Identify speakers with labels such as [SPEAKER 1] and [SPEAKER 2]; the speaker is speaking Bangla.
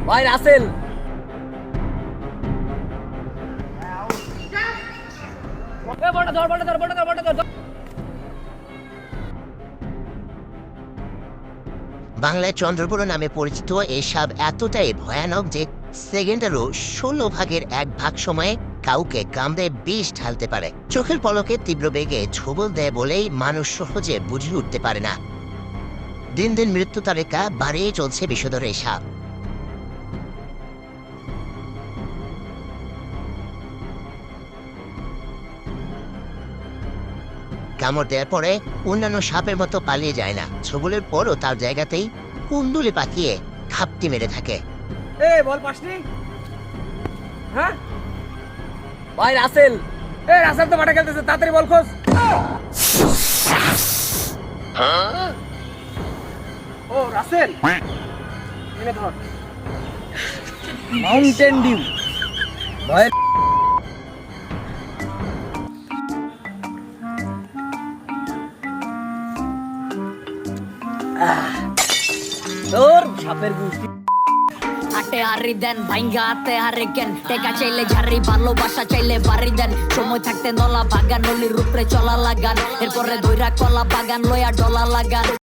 [SPEAKER 1] ভাই রাসেল
[SPEAKER 2] বাংলায় চন্দ্রপুর নামে পরিচিত এই সাপ এতটাই ভয়ানক যে সেকেন্ডেরও ১৬/১ সময়ে কাউকে কামড়ে বিষ ঢালতে পারে। চোখের পলকে তীব্র বেগে ছোবল দেয় বলেই মানুষ সহজে বুঝে উঠতে পারে না। দিন দিন মৃত্যু তালিকা বাড়িয়ে চলছে বিষধর এই সাপ। কামড় দেওয়ার পরে অন্যান্য সাপের মতো পালিয়ে যায় না, ছোবলের পরও তার জায়গাতেই কুণ্ডুলি পাকিয়ে ঘাপটি মেরে থাকে।
[SPEAKER 1] বল পাসনি। হ্যাঁ ভাই রাসেল, রাসেল তো মাঠে খেলতেছে, তাড়াতাড়ি বল খোঁজ। ও রাসেল, এনে ধর। মাউন্টেন ডিউ ভয়। তোর সাপের গুষ্টি।
[SPEAKER 3] হাটে হারি দেন ভাইঙ্গা হাতে হারে কেন, টেকা চাইলে ঝাড়ি ভালোবাসা চাইলে বাড়ি দেন। সময় থাকতে নলা বাগান নলির উপরে চলা লাগান, এরপরে দইরা কলা বাগান লয়া ডলা লাগান।